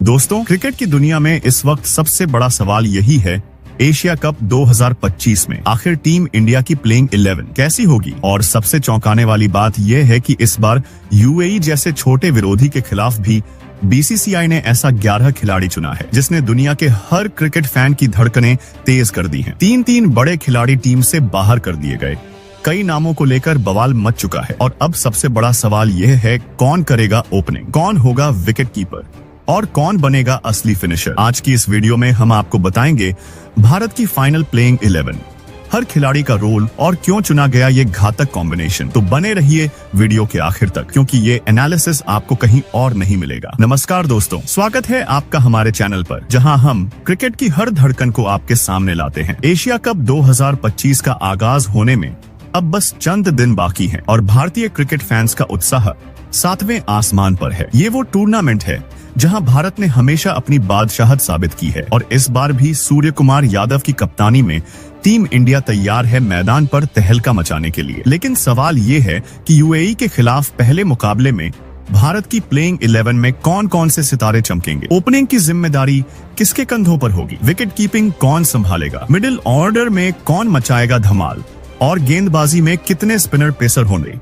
दोस्तों, क्रिकेट की दुनिया में इस वक्त सबसे बड़ा सवाल यही है, एशिया कप 2025 में आखिर टीम इंडिया की प्लेइंग 11 कैसी होगी। और सबसे चौंकाने वाली बात यह है कि इस बार यूएई जैसे छोटे विरोधी के खिलाफ भी बीसीसीआई ने ऐसा 11 खिलाड़ी चुना है जिसने दुनिया के हर क्रिकेट फैन की धड़कनें तेज कर दी हैं। तीन बड़े खिलाड़ी टीम से बाहर कर दिए गए, कई नामों को लेकर बवाल मच चुका है और अब सबसे बड़ा सवाल यह है, कौन करेगा ओपनिंग, कौन होगा विकेट कीपर और कौन बनेगा असली फिनिशर। आज की इस वीडियो में हम आपको बताएंगे भारत की फाइनल प्लेइंग 11, हर खिलाड़ी का रोल और क्यों चुना गया ये घातक कॉम्बिनेशन। तो बने रहिए वीडियो के आखिर तक, क्योंकि ये एनालिसिस आपको कहीं और नहीं मिलेगा। नमस्कार दोस्तों, स्वागत है आपका हमारे चैनल पर, जहां हम क्रिकेट की हर धड़कन को आपके सामने लाते हैं। एशिया कप 2025 का आगाज होने में अब बस चंद दिन बाकी हैं और भारतीय क्रिकेट फैंस का उत्साह 7वें आसमान पर है। ये वो टूर्नामेंट है जहां भारत ने हमेशा अपनी बादशाहत साबित की है और इस बार भी सूर्य कुमार यादव की कप्तानी में टीम इंडिया तैयार है मैदान पर तहलका मचाने के लिए। लेकिन सवाल ये है कि यूएई के खिलाफ पहले मुकाबले में भारत की प्लेइंग 11 में कौन कौन से सितारे चमकेंगे, ओपनिंग की जिम्मेदारी किसके कंधों पर होगी, विकेट कीपिंग कौन संभालेगा, मिडिल ऑर्डर में कौन मचाएगा धमाल और गेंदबाजी में कितने स्पिनर पेसर होंगे।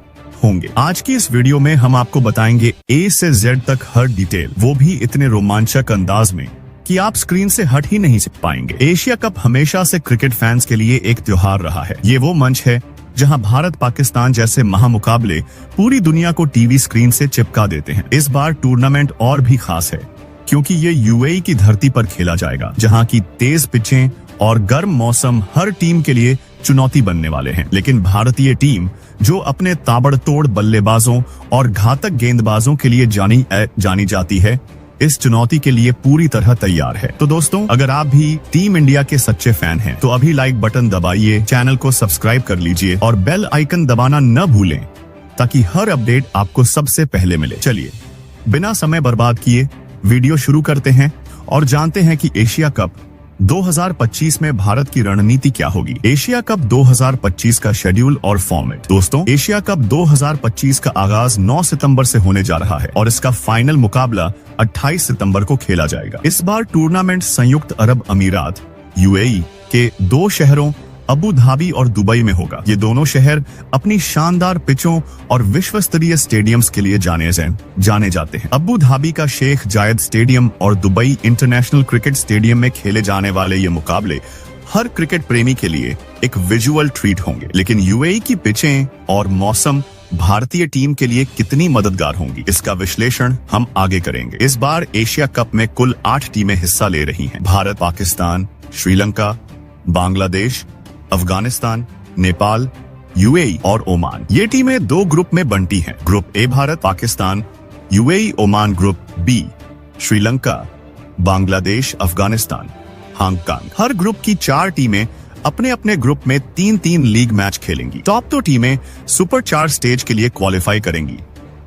आज की इस वीडियो में हम आपको बताएंगे ए से जेड तक हर डिटेल, वो भी इतने रोमांचक अंदाज में कि आप स्क्रीन से हट ही नहीं पाएंगे। एशिया कप हमेशा से क्रिकेट फैंस के लिए एक त्योहार रहा है। ये वो मंच है जहां भारत पाकिस्तान जैसे महामुकाबले पूरी दुनिया को टीवी स्क्रीन से चिपका देते हैं। इस बार टूर्नामेंट और भी खास है क्योंकि ये यूएई की धरती पर खेला जाएगा, जहां की तेज पिचें और गर्म मौसम हर टीम के लिए चुनौती बनने वाले हैं। लेकिन भारतीय टीम, जो अपने ताबड़तोड़ बल्लेबाजों और घातक गेंदबाजों के लिए जानी जाती है, इस चुनौती के लिए पूरी तरह तैयार है। तो दोस्तों, अगर आप भी टीम इंडिया के सच्चे फैन हैं, तो अभी लाइक बटन दबाइए, चैनल को सब्सक्राइब कर लीजिए और बेल आइकन दबाना न भूलें ताकि हर अपडेट आपको सबसे पहले मिले। चलिए बिना समय बर्बाद किए वीडियो शुरू करते हैं और जानते हैं कि एशिया कप 2025 में भारत की रणनीति क्या होगी। एशिया कप 2025 का शेड्यूल और फॉर्मेट। दोस्तों, एशिया कप 2025 का आगाज 9 सितंबर से होने जा रहा है और इसका फाइनल मुकाबला 28 सितंबर को खेला जाएगा। इस बार टूर्नामेंट संयुक्त अरब अमीरात यूएई के 2 शहरों अबू धाबी और दुबई में होगा। ये दोनों शहर अपनी शानदार पिचों और विश्व स्तरीय स्टेडियम्स के लिए जाने जाते हैं। अबू धाबी का शेख जायद स्टेडियम और दुबई इंटरनेशनल क्रिकेट स्टेडियम में खेले जाने वाले ये मुकाबले हर क्रिकेट प्रेमी के लिए एक विजुअल ट्रीट होंगे। लेकिन यूएई की पिचें और मौसम भारतीय टीम के लिए कितनी मददगार होंगी, इसका विश्लेषण हम आगे करेंगे। इस बार एशिया कप में कुल 8 टीमें हिस्सा ले रही हैं। भारत, पाकिस्तान, श्रीलंका, बांग्लादेश, अफगानिस्तान, नेपाल, यूएई और ओमान। ये टीमें 2 ग्रुप में बंटी हैं। Group A Bharat, Pakistan, UAE, Oman. Group B Sri Lanka, Bangladesh, Afghanistan, Hong Kong. हर ग्रुप की 4 टीमें अपने अपने ग्रुप में 3-3 लीग मैच खेलेंगी। टॉप 2 टीमें सुपर 4 स्टेज के लिए क्वालिफाई करेंगी,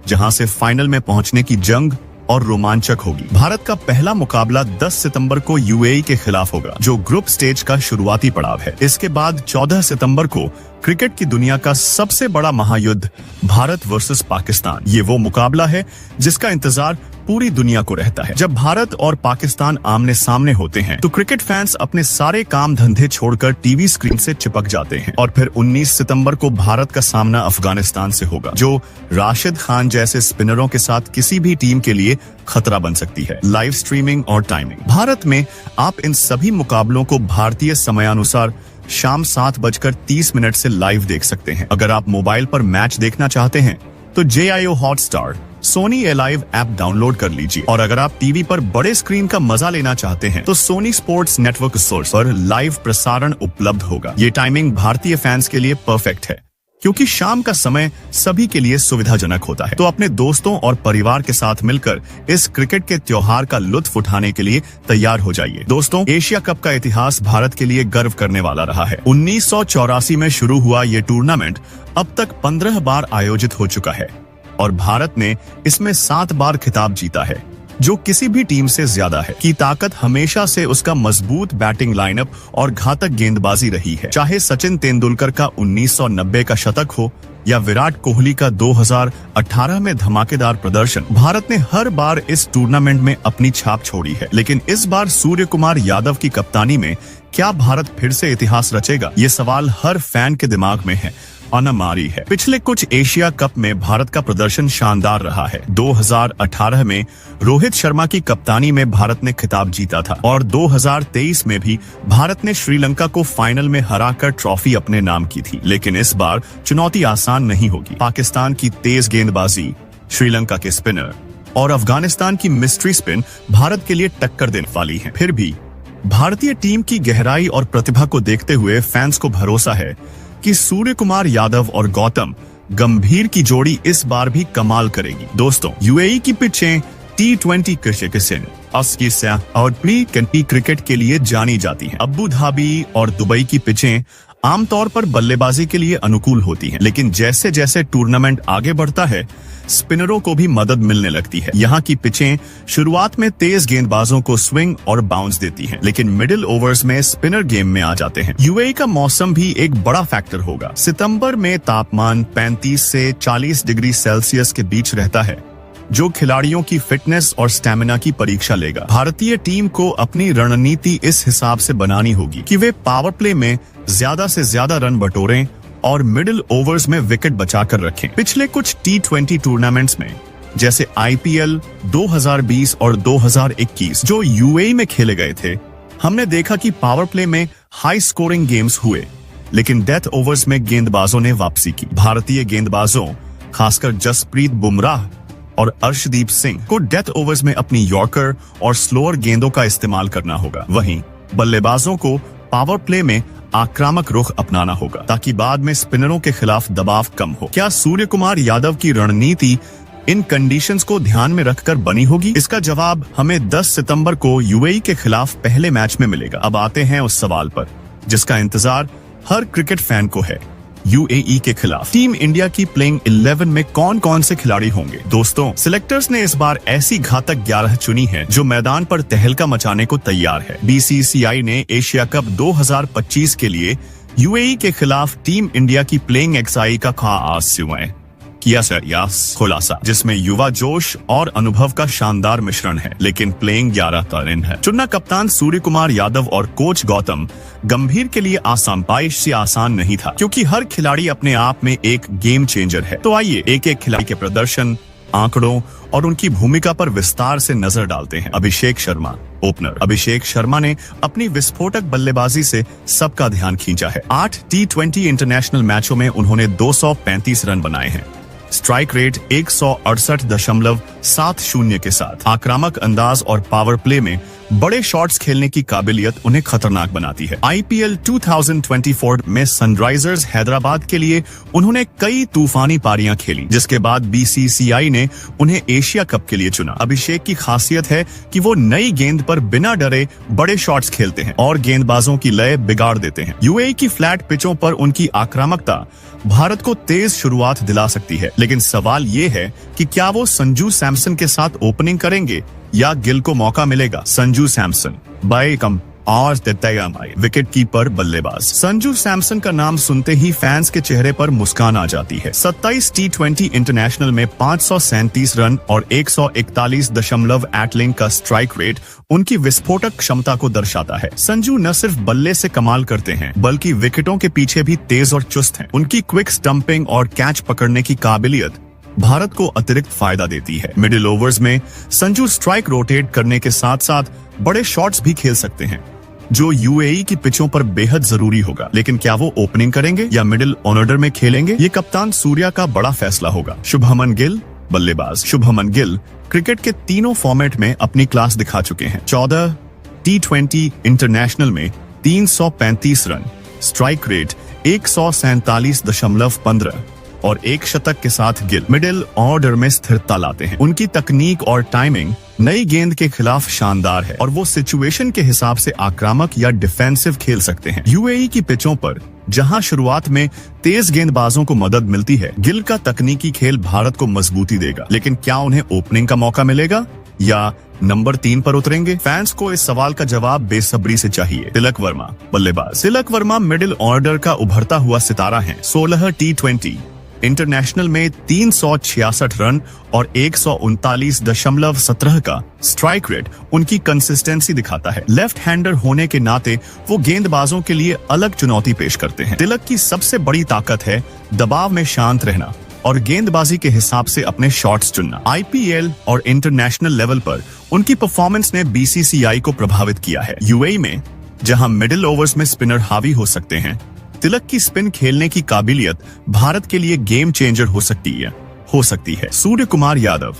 जहां से फाइनल में पहुंचने की जंग और रोमांचक होगी। भारत का पहला मुकाबला 10 सितंबर को यूएई के खिलाफ होगा, जो ग्रुप स्टेज का शुरुआती पड़ाव है। इसके बाद 14 सितंबर को क्रिकेट की दुनिया का सबसे बड़ा महायुद्ध भारत वर्सेस पाकिस्तान। ये वो मुकाबला है जिसका इंतजार पूरी दुनिया को रहता है। जब भारत और पाकिस्तान आमने सामने होते हैं तो क्रिकेट फैंस अपने सारे काम धंधे छोड़कर टीवी स्क्रीन से चिपक जाते हैं। और फिर 19 सितंबर को भारत का सामना अफगानिस्तान से होगा, जो राशिद खान जैसे स्पिनरों के साथ किसी भी टीम के लिए खतरा बन सकती है। लाइव स्ट्रीमिंग और टाइमिंग। भारत में आप इन सभी मुकाबलों को भारतीय समयानुसार शाम 7:30 से लाइव देख सकते हैं। अगर आप मोबाइल पर मैच देखना चाहते हैं तो JIO Hotstar, Sony alive app download कर लीजिए। और अगर आप टीवी पर बड़े स्क्रीन का मजा लेना चाहते हैं तो सोनी स्पोर्ट्स नेटवर्क सोर्स पर लाइव प्रसारण उपलब्ध होगा। ये टाइमिंग भारतीय फैंस के लिए परफेक्ट है क्योंकि शाम का समय सभी के लिए सुविधाजनक होता है। तो अपने दोस्तों और परिवार के साथ मिलकर इस क्रिकेट के त्योहार का लुत्फ उठाने के लिए तैयार हो जाइए। दोस्तों, एशिया कप का इतिहास भारत के लिए गर्व करने वाला रहा है। 1984 में शुरू हुआ ये टूर्नामेंट अब तक 15 बार आयोजित हो चुका है और भारत ने इसमें 7 बार खिताब जीता है, जो किसी भी टीम से ज्यादा है। की ताकत हमेशा से उसका मजबूत बैटिंग लाइनअप और घातक गेंदबाजी रही है। चाहे सचिन तेंदुलकर का 1990 का शतक हो या विराट कोहली का 2018 में धमाकेदार प्रदर्शन। भारत ने हर बार इस टूर्नामेंट में अपनी छाप छोड़ी है, लेकिन इस बार सूर्य कुमार यादव की कप्तानी में क्या भारत फिर से इतिहास रचेगा? ये सवाल हर फैन के दिमाग में है, अनामारी है। पिछले कुछ एशिया कप में भारत का प्रदर्शन शानदार रहा है। 2018 में रोहित शर्मा की कप्तानी में भारत ने खिताब जीता था और 2023 में भी भारत ने श्रीलंका को फाइनल में हराकर ट्रॉफी अपने नाम की थी। लेकिन इस बार चुनौती आसान नहीं होगी। पाकिस्तान की तेज गेंदबाजी, श्रीलंका के स्पिनर और अफगानिस्तान की मिस्ट्री स्पिन भारत के लिए टक्कर देने वाली है। फिर भी भारतीय टीम की गहराई और प्रतिभा को देखते हुए फैंस को भरोसा है कि सूर्य कुमार यादव और गौतम गंभीर की जोड़ी इस बार भी कमाल करेगी। दोस्तों, यूएई की पिचें T20 क्रिकेट और प्री क्रिकेट के लिए जानी जाती हैं। अबू धाबी और दुबई की पिचें आमतौर पर बल्लेबाजी के लिए अनुकूल होती हैं, लेकिन जैसे जैसे टूर्नामेंट आगे बढ़ता है स्पिनरों को भी मदद मिलने लगती है। यहाँ की पिचें शुरुआत में तेज गेंदबाजों को स्विंग और बाउंस देती हैं, लेकिन मिडिल ओवर्स में स्पिनर गेम में आ जाते हैं। यूएई का मौसम भी एक बड़ा फैक्टर होगा। सितंबर में तापमान 35 से 40 डिग्री सेल्सियस के बीच रहता है, जो खिलाड़ियों की फिटनेस और स्टैमिना की परीक्षा लेगा। भारतीय टीम को अपनी रणनीति इस हिसाब से बनानी होगी कि वे पावर प्ले में ज्यादा से ज्यादा रन बटोरें और मिडिल ओवर्स में विकेट बचाकर रखें। पिछले कुछ T20 टूर्नामेंट्स में जैसे IPL 2020 और 2021 जो यूएई में खेले गए थे, हमने देखा कि पावर प्ले में हाई स्कोरिंग गेम्स हुए, लेकिन डेथ ओवर्स में गेंदबाजों ने वापसी की। भारतीय गेंदबाजों, खासकर जसप्रीत बुमराह और अर्शदीप सिंह को डेथ ओवर्स में अपनी यॉर्कर और स्लोअर गेंदों का इस्तेमाल करना होगा। वहीं बल्लेबाजों को पावर प्ले में आक्रामक रुख अपनाना होगा ताकि बाद में स्पिनरों के खिलाफ दबाव कम हो। क्या सूर्य कुमार यादव की रणनीति इन कंडीशंस को ध्यान में रखकर बनी होगी? इसका जवाब हमें 10 सितंबर को यूएई के खिलाफ पहले मैच में मिलेगा। अब आते हैं उस सवाल पर जिसका इंतजार हर क्रिकेट फैन को है। यूएई के खिलाफ टीम इंडिया की प्लेइंग 11 में कौन कौन से खिलाड़ी होंगे? दोस्तों, सिलेक्टर्स ने इस बार ऐसी घातक 11 चुनी है जो मैदान पर तहलका मचाने को तैयार है। बीसीसीआई ने एशिया कप 2025 के लिए यूएई के खिलाफ टीम इंडिया की प्लेइंग एक्साई का खास किया खुलासा, जिसमें युवा जोश और अनुभव का शानदार मिश्रण है, लेकिन प्लेइंग 11 तरीन है। चुनना कप्तान सूर्य कुमार यादव और कोच गौतम गंभीर के लिए आसान नहीं था, क्योंकि हर खिलाड़ी अपने आप में एक गेम चेंजर है। तो आइए एक एक खिलाड़ी के प्रदर्शन, आंकड़ों और उनकी भूमिका पर विस्तार से नजर डालते हैं। अभिषेक शर्मा, ओपनर। अभिषेक शर्मा ने अपनी विस्फोटक बल्लेबाजी से सबका ध्यान खींचा है। 8 T20 इंटरनेशनल मैचों में उन्होंने 235 रन बनाए हैं। स्ट्राइक रेट 168.70 के साथ आक्रामक अंदाज और पावर प्ले में बड़े शॉट्स खेलने की काबिलियत उन्हें खतरनाक बनाती है। IPL 2024 में सनराइजर्स हैदराबाद के लिए उन्होंने कई तूफानी पारियां खेली, जिसके बाद बीसीसीआई ने उन्हें एशिया कप के लिए चुना। अभिषेक की खासियत है कि वो नई गेंद पर बिना डरे बड़े शॉट्स खेलते हैं और गेंदबाजों की लय बिगाड़ देते हैं। यूएई की फ्लैट पिचों पर उनकी आक्रामकता भारत को तेज शुरुआत दिला सकती है, लेकिन सवाल ये है कि क्या वो संजू सैमसन के साथ ओपनिंग करेंगे या गिल को मौका मिलेगा? संजू सैमसन विकेट कीपर बल्लेबाज। संजू सैमसन का नाम सुनते ही फैंस के चेहरे पर मुस्कान आ जाती है। 27 T20 इंटरनेशनल में 537 रन और 141.8 का स्ट्राइक रेट उनकी विस्फोटक क्षमता को दर्शाता है। संजू न सिर्फ बल्ले से कमाल करते हैं, बल्कि विकेटों के पीछे भी तेज और चुस्त हैं। उनकी क्विक स्टंपिंग और कैच पकड़ने की काबिलियत भारत को अतिरिक्त फायदा देती है। मिडिल ओवर्स में संजू स्ट्राइक रोटेट करने के साथ साथ बड़े शॉट्स भी खेल सकते हैं, जो यूएई की पिचों पर बेहद जरूरी होगा। लेकिन क्या वो ओपनिंग करेंगे या मिडिल ऑर्डर में खेलेंगे, ये कप्तान सूर्या का बड़ा फैसला होगा। शुभमन गिल, बल्लेबाज। शुभमन गिल क्रिकेट के तीनों फॉर्मेट में अपनी क्लास दिखा चुके हैं। 14 T20 इंटरनेशनल में 335 रन, स्ट्राइक रेट 147.15 और 1 शतक के साथ गिल मिडिल ऑर्डर में स्थिरता लाते हैं। उनकी तकनीक और टाइमिंग नई गेंद के खिलाफ शानदार है और वो सिचुएशन के हिसाब से आक्रामक या डिफेंसिव खेल सकते हैं। यूएई की पिचों पर जहां शुरुआत में तेज गेंदबाजों को मदद मिलती है, गिल का तकनीकी खेल भारत को मजबूती देगा। लेकिन क्या उन्हें ओपनिंग का मौका मिलेगा या नंबर 3 पर उतरेंगे? फैंस को इस सवाल का जवाब बेसब्री से चाहिए। तिलक वर्मा, बल्लेबाज। तिलक वर्मा मिडिल ऑर्डर का उभरता हुआ सितारा है। 16 T20 इंटरनेशनल में 366 रन और 139.17 का स्ट्राइक रेट उनकी कंसिस्टेंसी दिखाता है। लेफ्ट हैंडर होने के नाते वो गेंदबाजों के लिए अलग चुनौती पेश करते हैं। तिलक की सबसे बड़ी ताकत है दबाव में शांत रहना और गेंदबाजी के हिसाब से अपने शॉट्स चुनना। आईपीएल और इंटरनेशनल लेवल पर उनकी परफॉर्मेंस ने बीसीसीआई को प्रभावित किया है। यूएई में जहां मिडिल ओवर्स में स्पिनर हावी हो सकते हैं, तिलक की स्पिन खेलने की काबिलियत भारत के लिए गेम चेंजर हो सकती है। सूर्य कुमार यादव,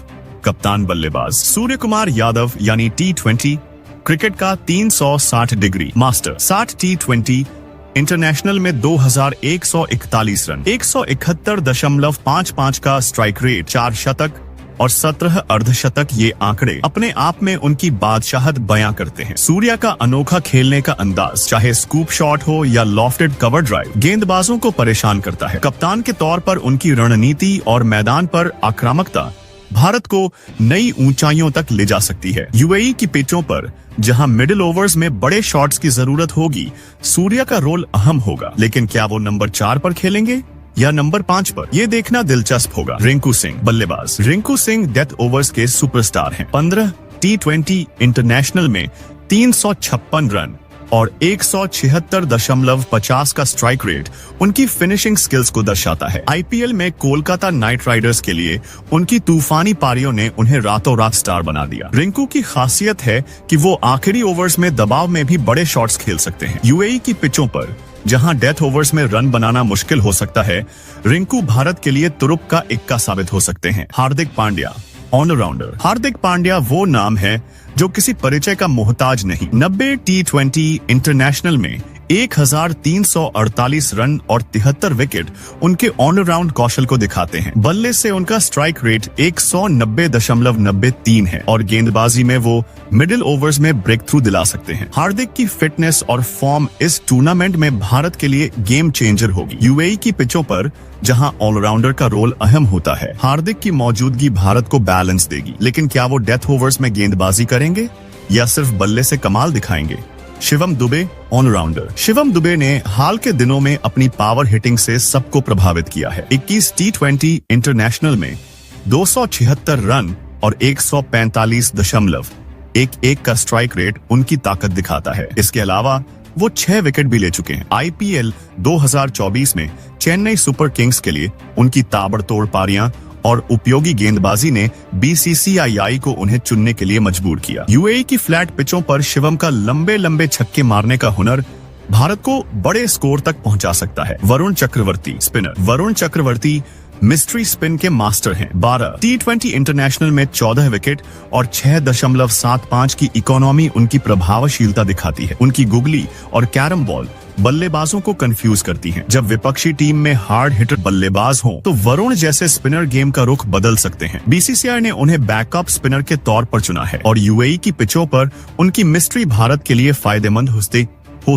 कप्तान बल्लेबाज। सूर्य कुमार यादव यानी T20 क्रिकेट का 360 डिग्री मास्टर। 60 T20 इंटरनेशनल में 2141 रन, 171.55 का स्ट्राइक रेट, 4 शतक और 17 अर्धशतक, ये आंकड़े अपने आप में उनकी बादशाहत बयां करते हैं। सूर्या का अनोखा खेलने का अंदाज, चाहे स्कूप शॉट हो या लॉफ्टेड कवर ड्राइव, गेंदबाजों को परेशान करता है। कप्तान के तौर पर उनकी रणनीति और मैदान पर आक्रामकता भारत को नई ऊंचाइयों तक ले जा सकती है। यूएई की पिचों पर जहां मिडिल ओवर्स में बड़े शॉट्स की जरूरत होगी, सूर्या का रोल अहम होगा। लेकिन क्या वो नंबर 4 पर खेलेंगे या नंबर 5 पर, ये देखना दिलचस्प होगा। रिंकू सिंह, बल्लेबाज। रिंकू सिंह डेथ ओवर्स के सुपरस्टार हैं। 15 T20 इंटरनेशनल में 356 रन और 176.50 का स्ट्राइक रेट उनकी फिनिशिंग स्किल्स को दर्शाता है। आईपीएल में कोलकाता नाइट राइडर्स के लिए उनकी तूफानी पारियों ने उन्हें रातों रात स्टार बना दिया। रिंकू की खासियत है कि वो आखिरी ओवर्स में दबाव में भी बड़े शॉट्स खेल सकते हैं। यूएई की पिचों पर जहां डेथ ओवर्स में रन बनाना मुश्किल हो सकता है, रिंकू भारत के लिए तुरुप का इक्का साबित हो सकते हैं। हार्दिक पांड्या, ऑलराउंडर। हार्दिक पांड्या वो नाम है जो किसी परिचय का मोहताज नहीं। 90 T20 इंटरनेशनल में 1348 रन और 73 विकेट उनके ऑलराउंड कौशल को दिखाते हैं। बल्ले से उनका स्ट्राइक रेट 190.93 है और गेंदबाजी में वो मिडिल ओवर्स में ब्रेक थ्रू दिला सकते हैं। हार्दिक की फिटनेस और फॉर्म इस टूर्नामेंट में भारत के लिए गेम चेंजर होगी। यूएई की पिचों पर जहां ऑलराउंडर का रोल अहम होता है, हार्दिक की मौजूदगी भारत को बैलेंस देगी। लेकिन क्या वो डेथ ओवर्स में गेंदबाजी करेंगे या सिर्फ बल्ले से कमाल दिखाएंगे? शिवम दुबे, ऑलराउंडर। शिवम दुबे ने हाल के दिनों में अपनी पावर हिटिंग से सबको प्रभावित किया है। 21 T20 इंटरनेशनल में 276 रन और 145.11 का स्ट्राइक रेट उनकी ताकत दिखाता है। इसके अलावा वो 6 विकेट भी ले चुके हैं। आईपीएल 2024 में चेन्नई सुपर किंग्स के लिए उनकी ताबड़तोड़ पारियां और उपयोगी गेंदबाजी ने बीसीसीआई को उन्हें चुनने के लिए मजबूर किया। यूएई की फ्लैट पिचों पर शिवम का लंबे छक्के मारने का हुनर भारत को बड़े स्कोर तक पहुंचा सकता है। Varun Chakravarthy, spinner. Varun Chakravarthy mystery spin के मास्टर हैं। 12 T20 इंटरनेशनल में 14 विकेट और 6.75 की इकोनॉमी उनकी प्रभावशीलता दिखाती है। उनकी गुगली और कैरम बॉल बल्लेबाजों को कंफ्यूज करती हैं। जब विपक्षी टीम में हार्ड हिटर बल्लेबाज हों, तो वरुण जैसे स्पिनर गेम का रुख बदल सकते हैं। बीसीसीआई ने उन्हें बैकअप स्पिनर के तौर पर चुना है और यूएई की पिचों पर उनकी मिस्ट्री भारत के लिए फायदेमंद हो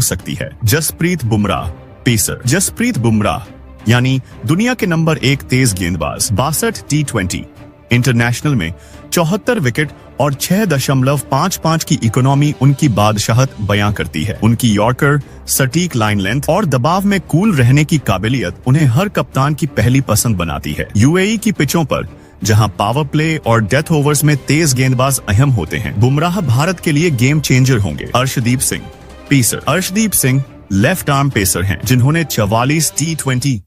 सकती है। जसप्रीत बुमराह, पेसर। जसप्रीत बुमराह यानी दुनिया के नंबर 1 तेज गेंदबाज। 62 T20 इंटरनेशनल में 74 विकेट और 6.55 की इकोनॉमी उनकी बादशाहत बयां करती है। उनकी यॉर्कर, सटीक लाइन लेंथ और दबाव में कूल रहने की काबिलियत उन्हें हर कप्तान की पहली पसंद बनाती है। यूएई की पिचों पर जहां पावर प्ले और डेथ ओवर्स में तेज गेंदबाज अहम होते हैं, बुमराह भारत के लिए गेम चेंजर होंगे। Arshdeep Singh, pacer. Arshdeep Singh left arm pacer हैं जिन्होंने 44 T20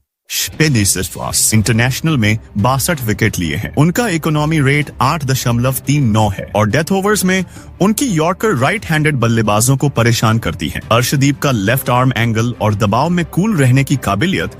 इंटरनेशनल में 62 विकेट लिए हैं। उनका इकोनॉमी रेट 8.39 है और डेथ ओवर्स में उनकी यॉर्कर राइट हैंडेड बल्लेबाजों को परेशान करती है। अर्शदीप का लेफ्ट आर्म एंगल और दबाव में कूल रहने की काबिलियत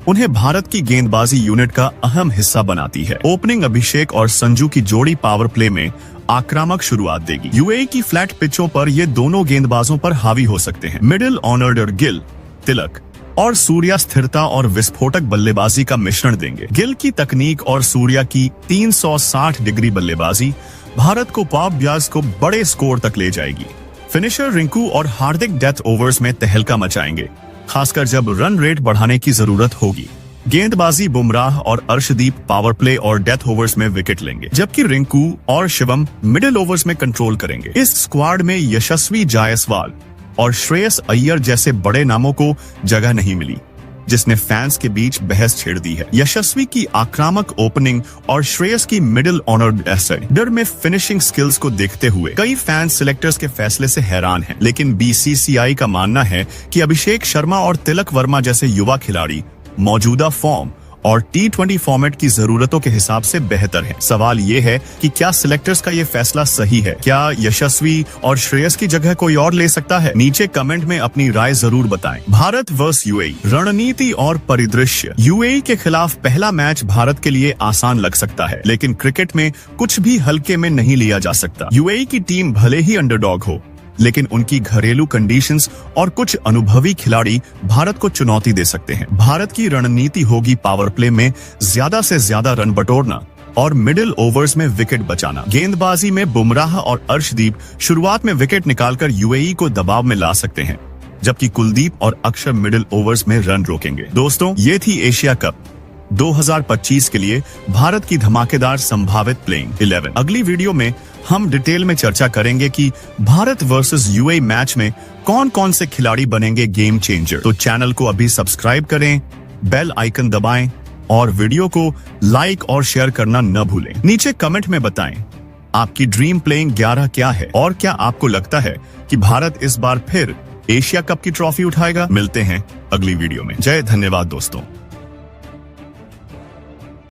उन्हें भारत की गेंदबाजी यूनिट का अहम हिस्सा बनाती है। ओपनिंग अभिषेक और संजू की जोड़ी पावर प्ले में आक्रामक शुरुआत देगी। यूएई की फ्लैट पिचों पर ये दोनों गेंदबाजों पर हावी हो सकते हैं। मिडिल ऑर्डर गिल, तिलक और सूर्या स्थिरता और विस्फोटक बल्लेबाजी का मिश्रण देंगे। गिल की तकनीक और सूर्या की 360 डिग्री बल्लेबाजी भारत को पाव को बड़े स्कोर तक ले जाएगी। फिनिशर रिंकू और हार्दिक डेथ ओवर्स में तहलका मचाएंगे, खासकर जब रन रेट बढ़ाने की जरूरत होगी। गेंदबाजी बुमराह और अर्शदीप पावर प्ले और डेथ ओवर्स में विकेट लेंगे, जबकि रिंकू और शिवम मिडिल ओवर्स में कंट्रोल करेंगे। इस स्क्वाड में यशस्वी जायसवाल और श्रेयस अय्यर जैसे बड़े नामों को जगह नहीं मिली। जिसने फैंस के बीच बहस छेड़ दी है। यशस्वी की आक्रामक ओपनिंग और श्रेयस की मिडिल ऑर्डर में फिनिशिंग स्किल्स को देखते हुए कई फैंस सिलेक्टर्स के फैसले से हैरान हैं। लेकिन बीसीसीआई का मानना है कि अभिषेक शर्मा और तिलक वर्मा जैसे युवा खिलाड़ी मौजूदा फॉर्म और T20 फॉर्मेट की जरूरतों के हिसाब से बेहतर है। सवाल ये है कि क्या सिलेक्टर्स का ये फैसला सही है? क्या यशस्वी और श्रेयस की जगह कोई और ले सकता है? नीचे कमेंट में अपनी राय जरूर बताएं। भारत वर्सेस यूएई, रणनीति और परिदृश्य। यूएई के खिलाफ पहला मैच भारत के लिए आसान लग सकता है, लेकिन क्रिकेट में कुछ भी हल्के में नहीं लिया जा सकता। यूएई की टीम भले ही अंडरडॉग हो, लेकिन उनकी घरेलू कंडीशंस और कुछ अनुभवी खिलाड़ी भारत को चुनौती दे सकते हैं। भारत की रणनीति होगी पावर प्ले में ज्यादा से ज्यादा रन बटोरना और मिडिल ओवर्स में विकेट बचाना। गेंदबाजी में बुमराह और अर्शदीप शुरुआत में विकेट निकालकर यूएई को दबाव में ला सकते हैं, जबकि कुलदीप और अक्षर मिडिल ओवर्स में रन रोकेंगे। दोस्तों, ये थी एशिया कप 2025 के लिए भारत की धमाकेदार संभावित प्लेइंग 11। अगली वीडियो में हम डिटेल में चर्चा करेंगे कि भारत वर्सेस यूएई मैच में कौन कौन से खिलाड़ी बनेंगे गेम चेंजर। तो चैनल को अभी सब्सक्राइब करें, बेल आइकन दबाएं और वीडियो को लाइक और शेयर करना न भूलें। नीचे कमेंट में बताएं आपकी ड्रीम प्लेइंग 11 क्या है और क्या आपको लगता है कि भारत इस बार फिर एशिया कप की ट्रॉफी उठाएगा। मिलते हैं अगली वीडियो में। धन्यवाद दोस्तों।